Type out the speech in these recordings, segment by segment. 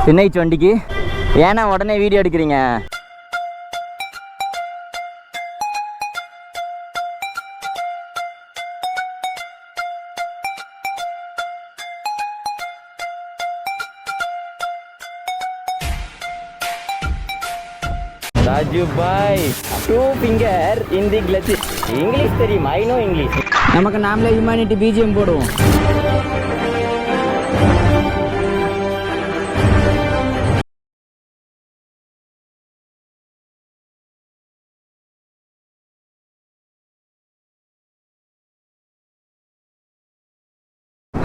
என்னாச்சு வண்டிக்கு? ஏன்னா உடனே வீடியோ எடுக்கிறீங்க? ராஜு பாய் 2 finger in the clutch. English தெரியும், ஐ நோ இங்கிலீஷ். நமக்கு நாமளே ஹியூமனிட்டி பிஜிஎம் போடுவோம்.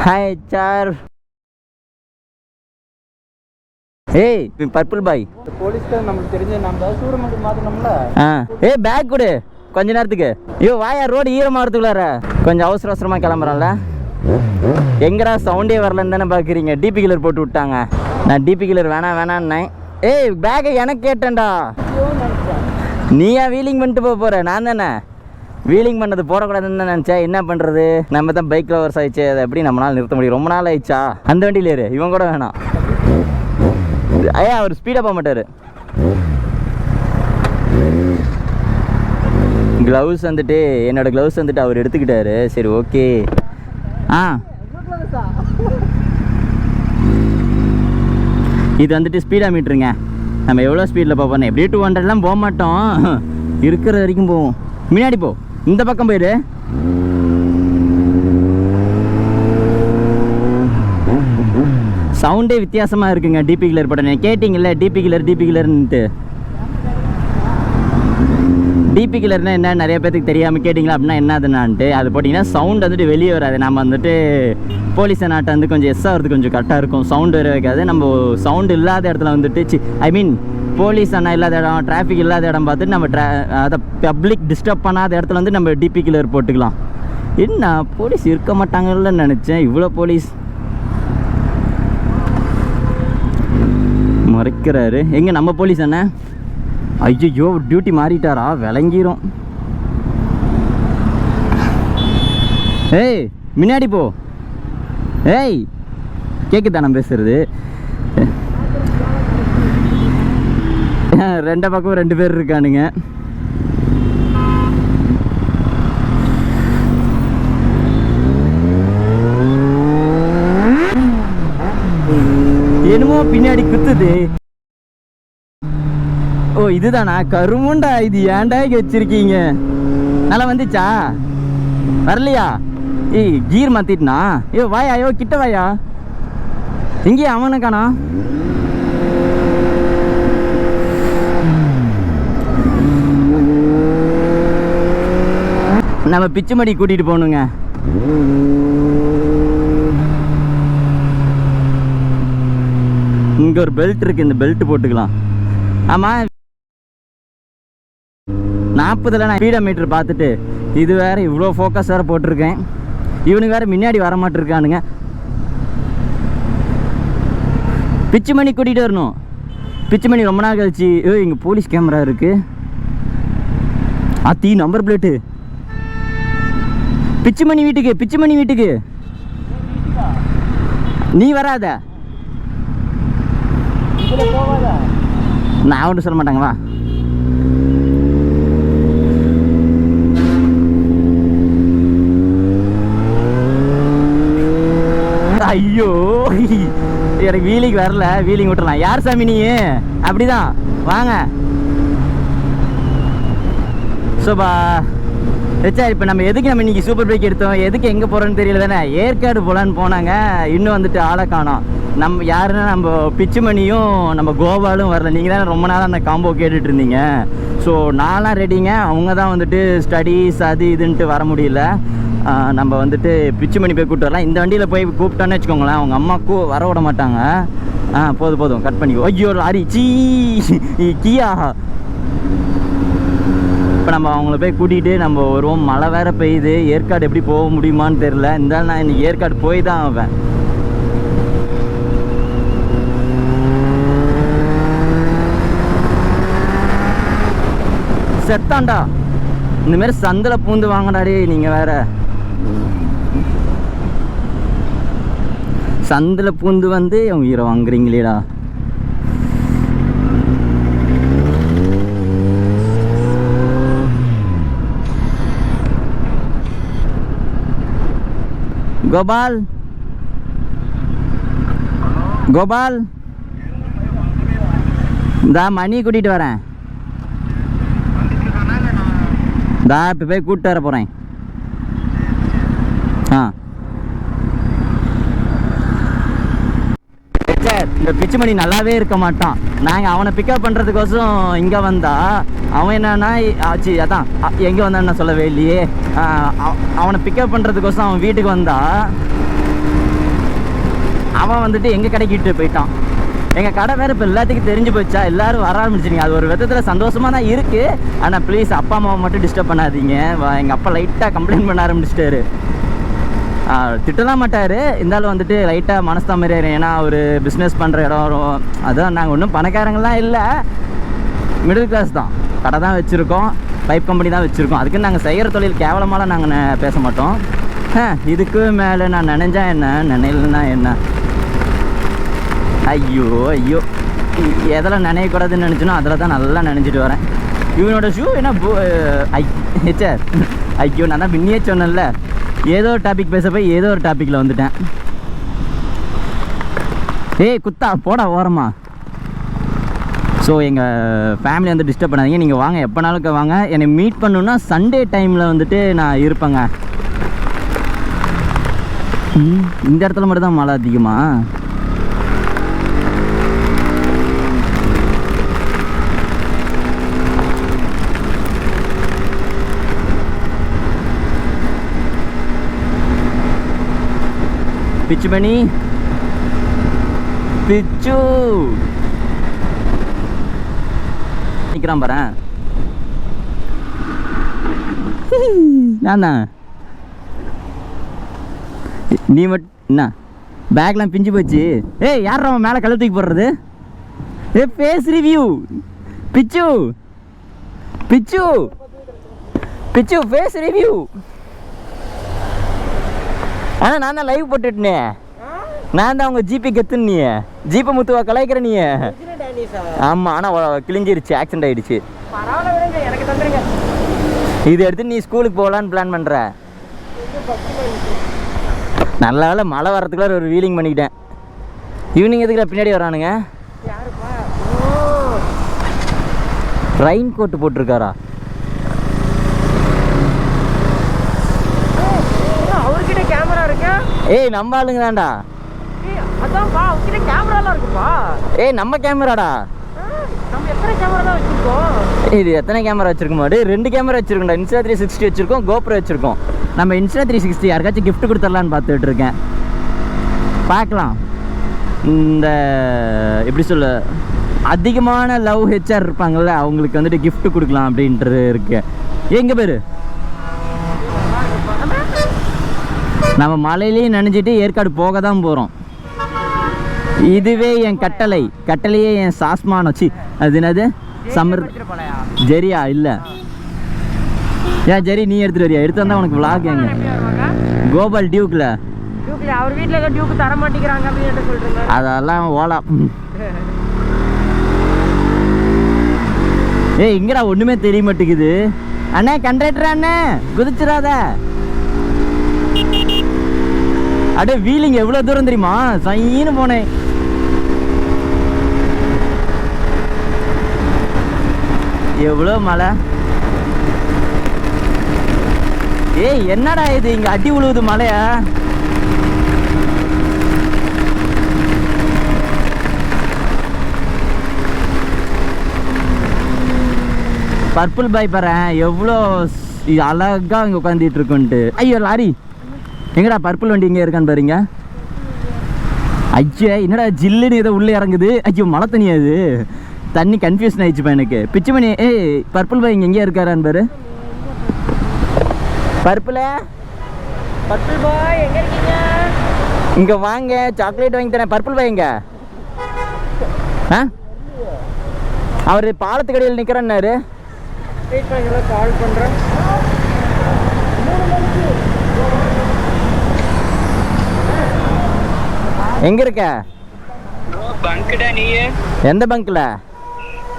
Hi sir. ஏய் பர்பிள் பாய், போலீஸ்கார் நமக்கு தெரிஞ்ச நம்ம சூரமண்டி மாத்தணும்ல. ஏய் பேக் கொடு கொஞ்ச நேரத்துக்கு. ஐயோ வாயா, ரோடு ஈரமாகறதுக்குள்ளார கொஞ்சம் அவசர அவசரமாக கிளம்புறேன்ல. எங்கடா சவுண்டே வரலன்னு தானே பார்க்குறீங்க? டிபி கில்லர் போட்டு விட்டாங்க. நான் டிபி கில்லர் வேணான்னேன். ஏய் பேக்கை எனக்கு கேட்டேன்டா. நீயா வீலிங் பண்ணிட்டு போகிற? நான் தானே வீலிங் பண்ணது போடக்கூடாதுன்னு தான் நினச்சேன். என்ன பண்ணுறது, நம்ம தான் பைக் லவர்ஸ் ஆயிடுச்சு. அதை எப்படி நம்மளால் நிறுத்த முடியும்? ரொம்ப நாள் ஆயிடுச்சா? அந்த வண்டியில் ஏறு, இவன் கூட வேணாம். ஐயா அவர் ஸ்பீடாக போக மாட்டார். க்ளவுஸ் வந்துட்டு என்னோடய க்ளவுஸ் வந்துட்டு அவர் எடுத்துக்கிட்டாரு. சரி ஓகே. இது வந்துட்டு ஸ்பீடாக மீட்ருங்க. நம்ம எவ்வளோ ஸ்பீடில் போகிறோம்? எப்படியே 200லாம் போக மாட்டோம், இருக்கிற வரைக்கும் போவோம். முன்னாடி போ, இந்த பக்கம் போயிடு. சவுண்டே வித்தியாசமாக இருக்குங்க. டிபி கில்லர் போட்டேன், கேட்டிங்கல்ல? டிபி கில்லர்ன்ட்டு. டிபி கில்லர்னால் என்ன நிறைய பேருக்கு தெரியாமல் கேட்டிங்களா? அப்படின்னா என்ன அதுனான்ட்டு அது போட்டிங்கன்னா சவுண்ட் வந்துட்டு வெளியே வராது. நம்ம வந்துட்டு போலீஸ் நாட்டை வந்து கொஞ்சம் எஸ் ஆகிறது கொஞ்சம் கரெக்டாக இருக்கும். சவுண்டு வர வைக்காது. நம்ம சவுண்டு இல்லாத இடத்துல வந்துட்டு ஐ மீன் போலீஸ் அண்ணா இல்லாத இடம், டிராஃபிக் இல்லாத இடம் பார்த்துட்டு நம்ம அதை பப்ளிக் டிஸ்டர்ப் பண்ணாத இடத்துல வந்து நம்ம டிபி கில்லர் போட்டுக்கலாம். என்ன போலீஸ் இருக்க மாட்டாங்கன்னு நினச்சேன், இவ்வளோ போலீஸ் மறைக்கிறாரு. எங்கே நம்ம போலீஸ் அண்ணா? ஐயோ டியூட்டி மாறிட்டாரா? விளங்கிரும். ஏய் முன்னாடி போ. ஏய் கேட்குதா நான் பேசுறது? ரெண்டு பக்கம் 2 பேர் இருக்கானுங்க. என்னமோ பின்னாடி குத்துது. ஓ இதுதானா? கருமுண்டா இது. ஏன்டா வச்சிருக்கீங்க? நல்லா வந்துச்சா? வரலையா? ஏய் கீர் மாத்திட்டுனா? ஐயோ வாயா, ஐயோ கிட்ட வாயா. எங்கேயா அவனுக்கானா? நம்ம பிச்சுமடி கூட்டிகிட்டு போகணுங்க. இங்கே ஒரு பெல்ட் இருக்குது, இந்த பெல்ட் போட்டுக்கலாம். ஆமாம் 40ல் நான் ஸ்பீடோ மீட்டர் பார்த்துட்டு இது வேறு இவ்வளோ ஃபோக்கஸ் வேறு போட்டிருக்கேன். இவனுக்கு வேறு முன்னாடி வர மாட்டிருக்கானுங்க. பிச்சுமணி கூட்டிகிட்டு வரணும். பிச்சுமணி ரொம்ப நாள் கழிச்சு. இங்கே போலீஸ் கேமரா இருக்குது. அத்தி நம்பர் பிளேட்டு. பிச்சுமணி வீட்டுக்கு நீ வராத. நான் ஒன்றும் சொல்ல மாட்டாங்க. வா. ஐயோ எனக்கு வீலிங் வரல, வீலிங் விட்டுறலாம். யார் சாமி நீ? அப்படிதான் வாங்க. சோபா சார், இப்போ நம்ம எதுக்கு நம்ம இன்றைக்கி சூப்பர் பைக் எடுத்தோம், எதுக்கு எங்கே போகிறோன்னு தெரியல தானே. ஏற்காடு போகலான்னு போனாங்க, இன்னும் வந்துட்டு ஆளை காணோம். நம்ம யாருன்னா நம்ம பிச்சுமணியும் நம்ம கோபாலும் வரல. நீங்கள் தானே ரொம்ப நாளாக அந்த காம்போ கேட்டுட்டு இருந்தீங்க. ஸோ நான்லாம் ரெடிங்க. அவங்க தான் வந்துட்டு ஸ்டடீஸ் அது இதுன்ட்டு வர முடியல. நம்ம வந்துட்டு பிச்சுமணி போய் கூப்பிட்டு வரலாம். இந்த வண்டியில் போய் கூப்பிட்டோன்னு வச்சுக்கோங்களேன், அவங்க அம்மாவுக்கு வர விட மாட்டாங்க. போதும் கட் பண்ணிக்கோ. ஐயோ லாரி சீ கியா. இப்போ நம்ம அவங்கள போய் கூட்டிகிட்டு நம்ம வருவோம். மழை வேறு பெய்யுது. ஏற்காடு எப்படி போக முடியுமான்னு தெரில. இருந்தாலும் நான் இன்றைக்கி ஏற்காடு போய் தான் ஆவேன். செத்தாண்டா இந்தமாரி சந்தில் பூந்து வாங்கினாடே. நீங்கள் வேற சந்தில் பூந்து வந்து உயிரை வாங்குறீங்களேடா. கோபால் கோபால் இந்தா மணி கூட்டிகிட்டு வரேன். இந்தா இப்போ போய் கூப்பிட்டு வர போகிறேன். ஆ இந்த பிச்சுமணி நல்லாவே இருக்க மாட்டான். நாங்கள் அவனை பிக்கப் பண்ணுறதுக்கோசம் இங்கே வந்தா அவன் என்னன்னா ஆச்சு அதான் எங்கே வந்தான்னு சொல்லவே இல்லையே. அவனை பிக்கப் பண்ணுறதுக்கோசம் அவன் வீட்டுக்கு வந்தா அவன் வந்துட்டு எங்கள் கடைக்கு இட்டு போயிட்டான். எங்கள் கடை வேறு இப்போ எல்லாத்துக்கும் தெரிஞ்சு போச்சா, எல்லோரும் வர ஆரம்பிச்சிட்டிங்க. அது ஒரு விதத்தில் சந்தோஷமாக தான் இருக்குது. ஆனால் ப்ளீஸ் அப்பா அம்மாவை மட்டும் டிஸ்டர்ப் பண்ணாதீங்க. எங்கள் அப்பா லைட்டாக கம்ப்ளைண்ட் பண்ண ஆரம்பிச்சிட்டாரு. திட்டலாம் மாட்டார், இருந்தாலும் வந்துட்டு லைட்டாக மனசு மாதிரி ஆயிரும். ஏன்னா ஒரு பிஸ்னஸ் பண்ணுற இடம் வரும். அதான் நாங்கள் ஒன்றும் பணக்காரங்களாம் இல்லை, மிடில் கிளாஸ் தான். கடை தான் வச்சுருக்கோம், பைப் கம்பெனி தான் வச்சுருக்கோம். அதுக்குன்னு நாங்கள் செய்கிற தொழில் கேவலமாலாம் நாங்கள் பேச மாட்டோம். இதுக்கு மேலே நான் நினைஞ்சா என்ன, நினைலன்னா என்ன. ஐயோ ஐயோ, எதெல்லாம் நினையக்கூடாதுன்னு நினச்சினோ அதில் தான் நல்லா நினைச்சிட்டு வரேன். இவனோட ஷூ என்ன சார், ஐயோ நான் தான் பின்னியே சொன்னேன்ல. ஏதோ ஒரு டாபிக் பேச போய் ஏதோ ஒரு டாப்பிக்கில் வந்துட்டேன். ஏய் குத்தா போடா ஓரமா. ஸோ எங்கள் ஃபேமிலி வந்து டிஸ்டர்ப் பண்ணாதீங்க. நீங்கள் வாங்க, எப்போனாலும் வாங்க. என்னை மீட் பண்ணணுன்னா சண்டே டைமில் வந்துட்டு நான் இருப்பேங்க. இந்த இடத்துல மட்டும் தான் மழை அதிகமா? பிச்சு பண்ணி பிச்சு நிற்கிறான் பாரு. நான் தான் நீ மட்டும் என்ன பேக்லாம் பிஞ்சு போச்சு. ஏய் யார் அவன் மேலே கழுத்துக்கு போடுறது? ஏ ஃபேஸ் ரிவ்யூ பிச்சு பிச்சு பிச்சு ஃபேஸ் ரிவ்யூ. ஆனால் நான் தான் லைவ் போட்டுட்டேனே. நான் தான் அவங்க ஜிபி கத்துன்னு நீ ஜிபி முத்துவா கலாய்க்கிற நீ. ஆமாம், ஆனால் கிழிஞ்சிருச்சு, ஆக்சிடென்ட் ஆகிடுச்சு. இது எடுத்து நீ ஸ்கூலுக்கு போகலான்னு பிளான் பண்ணுற. நல்ல வேலை மழை வரத்துக்குள்ள ஒரு வீலிங் பண்ணிக்கிட்டேன். ஈவினிங் எதுக்குள்ள பின்னாடி வரானுங்க? ரெயின் கோட்டு போட்டிருக்காரா? ஏய் நம்ம ஆளுங்க தான்டா. ஏய் நம்ம கேமராடா. இது எத்தனை கேமரா வச்சிருக்கோம்? 2 கேமரா வச்சிருக்கோம்டா. இன்ஸ்டா 360 வச்சிருக்கோம், கோப்ரோ வச்சிருக்கோம். நம்ம இன்ஸ்டா 360 யாருக்காச்சும் கிஃப்ட் கொடுத்துடலான்னு பார்த்துட்டு இருக்கேன். பார்க்கலாம். இந்த எப்படி சொல்ல, அதிகமான லவ் ஹெச்ஆர் இருப்பாங்கள்ல, அவங்களுக்கு வந்துட்டு கிஃப்ட் கொடுக்கலாம் அப்படின்றது இருக்கு. எங்க பேரு நம்ம மலையிலேயும் நினைஞ்சிட்டு ஏற்காடு போக தான் போகிறோம். இதுவே என் கட்டளையே என் சாஸ்மான் வச்சு. அது என்னது சம்மர் ஜெரியா இல்லை ஏன் ஜெரி நீ எடுத்துட்டு வரியா? எடுத்து வந்தா உனக்கு விளாக் எங்க கோபால் டியூக்கில் அவர் வீட்டில் ஏதோ டியூக்கு தர மாட்டேங்கிறாங்க அப்படின்னு சொல்றீங்க. அதெல்லாம் ஓலா. ஏய் இங்கடா ஒன்றுமே தெரிய மாட்டேங்குது. அண்ணே கண்டக்டர் அண்ணே குதிச்சிடாத. அடே வீலிங் எவ்வளோ தூரம் தெரியுமா? சைன்னு போனேன். எவ்வளோ மழை. ஏய் என்னடா இது, இங்கே அடி உழுவுது மழையா? பர்பிள் பாய் பாரு எவ்வளோ அழகாக இங்கே உட்காந்துட்டு இருக்குன்ட்டு. ஐயோ லாரி எங்கடா பர்பிள் வண்டி இங்கே இருக்கான்னு பாருங்க. ஐயோ என்னடா ஜில்லுன்னு ஏதோ உள்ளே இறங்குது. ஐயோ மழை தண்ணியா இது? தண்ணி கன்ஃபியூஷன் ஆயிடுச்சுப்பா எனக்கு. பிச்சு பண்ணி ஏய் பர்பிள் பாய் இங்கே எங்கேயா இருக்காரான்னு பாரு. பர்பிள் பாய் எங்கே இருக்கீங்க? இங்கே வாங்க, சாக்லேட் வாங்கி தரேன். பர்பிள் பாய் எங்க? அவர் பாலத்துக்கு அடியில் நிற்கிறேன்னாரு. கால் பண்ணுறேன். எங்க இருக்க? பங்க்டா நீ? எந்த பங்க்ல?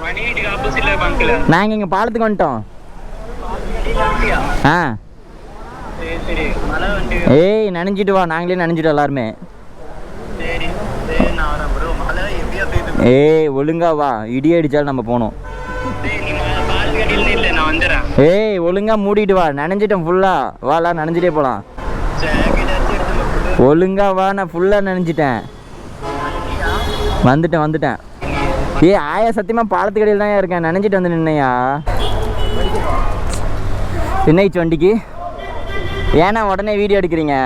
மணிக்கு ஆப்போசிட்ல பங்க்ல. நாங்க இங்க பாலத்துக்கு வந்துட்டோம். ஆ சரி மழை வந்து ஏய் நனைஞ்சிட்டு வா, நாங்களே நனைஞ்சிட்டோம் எல்லாருமே. சரி சரி நான் வரேன் ப்ரோ. மழை எப்படியா போயிட்டு ஏய் ஒழுங்கா வா, இடி அடிச்சாலும் நம்ம போகணும். சரி நீ பால் கடையில் இல்லை நான் வந்துடுறேன். ஏய் ஒழுங்கா மூடிட்டு வா, நனைஞ்சிட்டோம் ஃபுல்லா. வாடா நனைஞ்சிட்டே போகலாம். ஜாக்கெட் அடிச்சு எடுத்து ஒழுங்கா வா, நான் ஃபுல்லாக நனைஞ்சிட்டேன். வந்துட்டேன். ஏய் ஆயா சத்தியமாக பாலத்து கடையில் தான் இருக்கேன், நனைஞ்சிட்டு வந்து நின்னையா. என்னாச்சு வண்டிக்கு? ஏன்னா உடனே வீடியோ எடுக்கிறீங்க?